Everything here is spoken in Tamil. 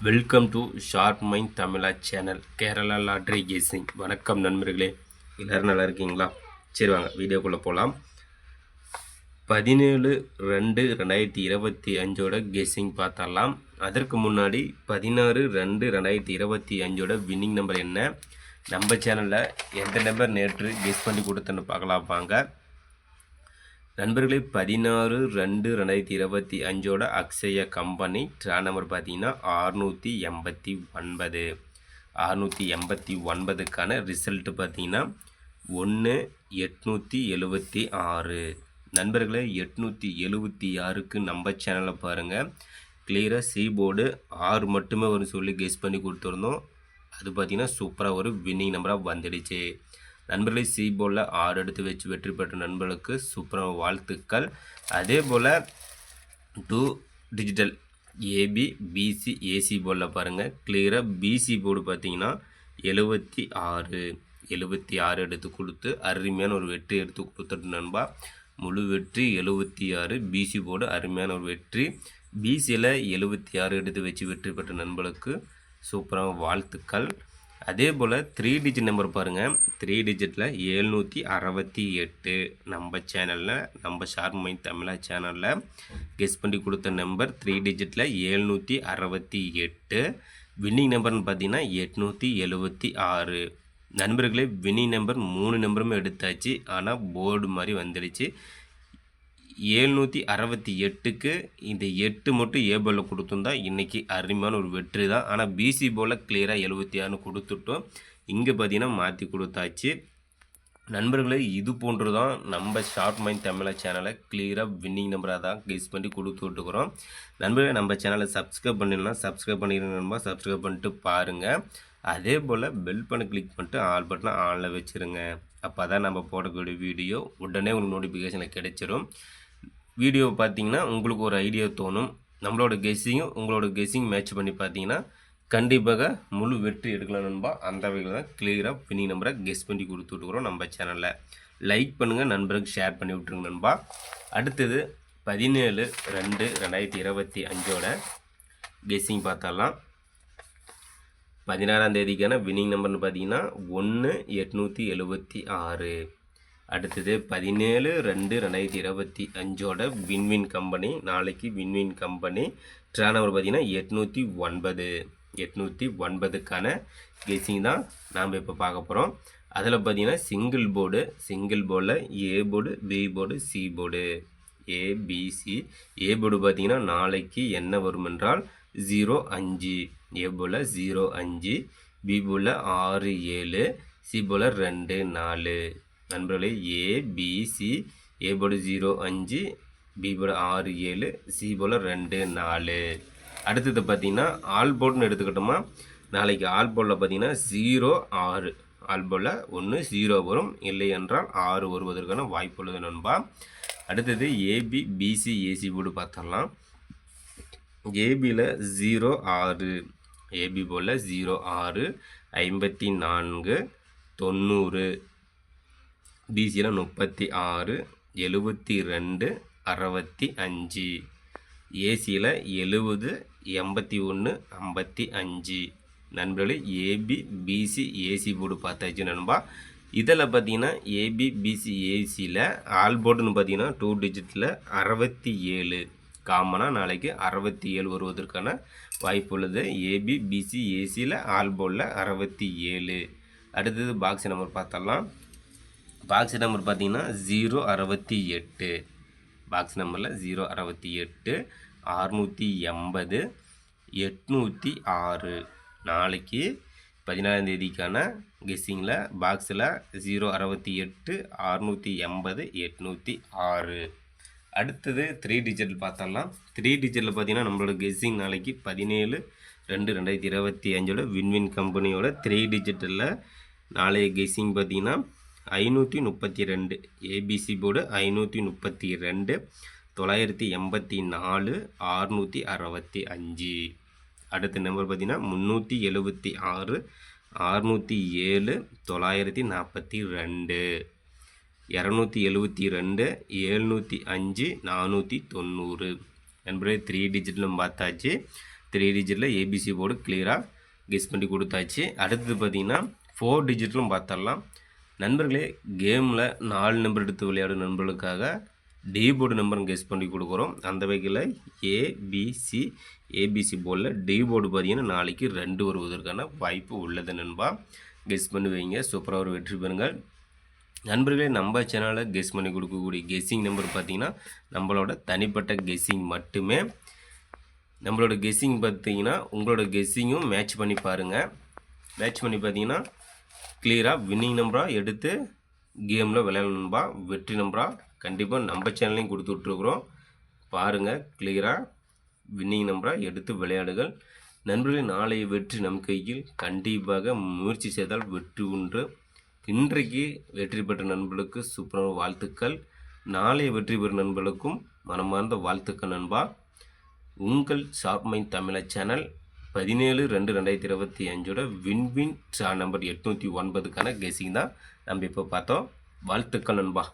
Welcome to sharp mind Tamizha channel Kerala lottery guessing. வணக்கம் நண்பர்களே, எல்லோரும் நல்லா இருக்கீங்களா? சரி வாங்க வீடியோக்குள்ளே போகலாம். 17/2/2025 கெஸ்ஸிங் பார்த்தரலாம். அதற்கு முன்னாடி 16/2/2025 வின்னிங் நம்பர் என்ன, நம்ம சேனலில் எந்த நம்பர் நேற்று கெஸ் பண்ணி கொடுத்தேன்னு பார்க்கலாம் வாங்க நண்பர்களே. 16/2/2025 அக்ஷய கம்பெனி ட்ரா நம்பர் பார்த்தீங்கன்னா 689. 689க்கான ரிசல்ட்டு பார்த்தீங்கன்னா 1/876. நண்பர்களே, 876க்கு நம்ம சேனலில் பாருங்கள், கிளியராக சி போர்டு 6 மட்டுமே ஒரு சொல்லி கெஸ் பண்ணி கொடுத்துருந்தோம். அது பார்த்திங்கன்னா சூப்பராக ஒரு வின்னிங் நம்பராக வந்துடுச்சு. நண்பர்களை சி போர்டில் 6 எடுத்து வச்சு வெற்றி பெற்ற நண்பர்களுக்கு சூப்பரான வாழ்த்துக்கள். அதே போல் 2 டிஜிட்டல் ஏபி பிசி ஏசி போர்டில் பாருங்கள், கிளியராக பிசி போர்டு பார்த்தீங்கன்னா 76 எடுத்து கொடுத்து அருமையான ஒரு வெற்றி எடுத்து கொடுத்துட்டு நண்பா. முழு வெற்றி 76. பிசி போர்டு அருமையான ஒரு வெற்றி. பிசியில் 76 எடுத்து வச்சு வெற்றி பெற்ற நண்பர்களுக்கு சூப்பரான வாழ்த்துக்கள். அதே போல் 3 டிஜிட் நம்பர் பாருங்கள், 3 டிஜிட்டில் 768. நம்ம சேனலில், நம்ம ஷார்ப் மைண்ட் தமிழா சேனலில் கெஸ் பண்ணி கொடுத்த நம்பர் 3 டிஜிட்டில் 768. வின்னிங் நம்பர்னு பார்த்தீங்கன்னா 876. நண்பர்களே, வின்னிங் நம்பர் 3 நம்பருமே எடுத்தாச்சு, ஆனால் போர்டு மாதிரி வந்துடுச்சு. 768க்கு இந்த 8 மட்டும் ஏ போலில் கொடுத்துருந்தா இன்றைக்கி அருமையான ஒரு வெற்றி தான். ஆனால் பிசி போலில் கிளியராக 76ன்னு கொடுத்துட்டோம். இங்கே பார்த்தீங்கன்னா மாற்றி கொடுத்தாச்சு. நண்பர்களே, இது போன்று தான் நம்ம ஷார்ப் மைண்ட் தமிழா சேனலை கிளியராக வின்னிங் நம்பராக தான் கெஸ் பண்ணி கொடுத்து விட்டுக்கிறோம். நண்பர்களே, நம்ம சேனலை சப்ஸ்கிரைப் பண்ணிடலாம், சப்ஸ்கிரைப் பண்ணிடுங்க, சப்ஸ்கிரைப் பண்ணிட்டு பாருங்கள். அதே போல் பெல் பண்ண கிளிக் பண்ணிட்டு ஆல் பட்டனை ஆனில் வச்சுருங்க. அப்போ தான் நம்ம போடக்கூடிய வீடியோ உடனே உங்களுக்கு நோட்டிஃபிகேஷனில் கிடைச்சிரும். வீடியோ பார்த்தீங்கன்னா உங்களுக்கு ஒரு ஐடியா தோணும். நம்மளோட கெஸ்ஸிங்கும் உங்களோட கெஸ்ஸிங் மேட்ச் பண்ணி பார்த்தீங்கன்னா கண்டிப்பாக முழு வெற்றி எடுக்கலாம் நண்பா. அந்த வகையில் தான் கிளியராக வின்னிங் நம்பரை கெஸ் பண்ணி கொடுத்துட்டுருக்குறோம். நம்ம சேனலில் லைக் பண்ணுங்கள், நண்பருக்கு ஷேர் பண்ணி விட்ருங்க நண்பா. அடுத்தது 17/2/2025 கெஸ்ஸிங் பார்த்தரலாம். 16ஆம் தேதிக்கான வின்னிங் நம்பர்னு பார்த்தீங்கன்னா 1/876. அடுத்தது 17/2/2025 வின்வின் கம்பெனி. நாளைக்கு வின்வின் கம்பெனி ட்ரா நம்பர் பார்த்தீங்கன்னா 809. 809க்கான கெஸ்ஸிங் தான் நாம் இப்போ பார்க்க போகிறோம். அதில் பார்த்தீங்கன்னா சிங்கிள் போர்டில் A board, B board, C board, ABC. A board பார்த்தீங்கன்னா நாளைக்கு என்ன வரும் என்றால் 05. ஏ போர்டில் 05, பி போர்டில் 67, சி போர்டில் 24. நண்பர்களே, ABC, A board 05, B board 67, C board 24. அடுத்தது பார்த்தீங்கன்னா ஆல் போர்டுன்னு எடுத்துக்கிட்டோமா, நாளைக்கு ஆல் போர்டில் பார்த்தீங்கன்னா 06. ஆல் போர்டில் 1 0 வரும், இல்லை என்றால் 6 வருவதற்கான வாய்ப்பு உள்ளது நண்பா. அடுத்தது ஏபி பிசி ஏசி போர்டு பார்த்தரலாம். ஏபியில் 06, ஏபி போர்டில் 06, 54, 90, பிசியில் 36, 72, 65, ஏசியில் 70, 81, 55. நண்பர்களே, ஏபி பிசி ஏசி போர்டு பார்த்தாச்சு நண்பா. இதில் பார்த்தீங்கன்னா ஏபி பிசி ஏசியில் ஆல் போர்டுன்னு பார்த்தீங்கன்னா 2 டிஜிட்டில் 67. காமனாக நாளைக்கு 67 வருவதற்கான வாய்ப்பு உள்ளது. ஏபி பிசி ஏசியில் ஆல் போர்டில் 67. அடுத்தது பாக்ஸ் நம்பர் பார்த்தரலாம். பாக்ஸ் நம்பர் பார்த்தீங்கன்னா 068. பாக்ஸ் நம்பரில் 068, 680, 806. நாளைக்கு 14ஆம் தேதிக்கான கெஸ்ஸிங்கில் பாக்ஸில் 068, 680, 806. அடுத்தது 3 டிஜிட் பார்த்தரலாம். 3 டிஜிட்டில் பார்த்தீங்கன்னா நம்மளோட கெஸ்ஸிங் நாளைக்கு 17/2/2025 வின்வின் கம்பெனியோட 3 டிஜிட்டில் நாளைய கெஸ்ஸிங் பார்த்தீங்கன்னா 532. ABC board 532, 984, 665. அடுத்த நம்பர் பார்த்தீங்கன்னா 376, 607, 942, 272, 705, 490. நண்பரே, 3 டிஜிட்லும் பார்த்தாச்சு. 3 டிஜிட்டில் ஏபிசி போர்டு கிளியராக கெஸ் பண்ணி கொடுத்தாச்சு. அடுத்தது பார்த்திங்கன்னா 4 டிஜிட்லும் பார்த்துடலாம். நண்பர்களே, கேமில் 4 நம்பர் எடுத்து விளையாடும் நண்பர்களுக்காக டி போர்டு நம்பரும் கெஸ் பண்ணி கொடுக்குறோம். அந்த வகையில் ஏபிசி போர்டில் டி போர்டு பார்த்திங்கன்னா நாளைக்கு 2 வருவதற்கான வாய்ப்பு உள்ளது நண்பா. கெஸ் பண்ணி வைங்க, சூப்பராக ஒரு வெற்றி பெறுங்கள் நண்பர்களே. நம்ம சேனலில் கெஸ் பண்ணி கொடுக்கக்கூடிய கெஸ்ஸிங் நம்பர் பார்த்திங்கன்னா நம்மளோட தனிப்பட்ட கெஸ்ஸிங் மட்டுமே. நம்மளோட கெஸ்ஸிங் பார்த்திங்கன்னா உங்களோட கெஸ்ஸிங்கும் மேட்ச் பண்ணி பாருங்கள். மேட்ச் பண்ணி பார்த்தீங்கன்னா கிளியராக வின்னிங் நம்பராக எடுத்து கேமில் விளையாடணும்பா. வெற்றி நம்பராக கண்டிப்பாக நம்ம சேனல்லையும் கொடுத்து விட்ருக்குறோம். பாருங்கள், கிளியராக வின்னிங் நம்பராக எடுத்து விளையாடுகள் நண்பர்களே. நாளைய வெற்றி நம் கையில். கண்டிப்பாக முயற்சி செய்தால் வெற்றி உண்டு. இன்றைக்கு வெற்றி பெற்ற நண்பர்களுக்கு சூப்பரான வாழ்த்துக்கள். நாளைய வெற்றி பெறும் நண்பர்களுக்கும் மனமார்ந்த வாழ்த்துக்கள் நண்பா. உங்கள் ஷார்ப் மைண்ட் தமிழா சேனல் 17/2/2025 வின்வின் நம்பர் 809க்கான கெஸிங் தான் நம்ம இப்போ பார்த்தோம். வாழ்த்துக்கள் நண்பா.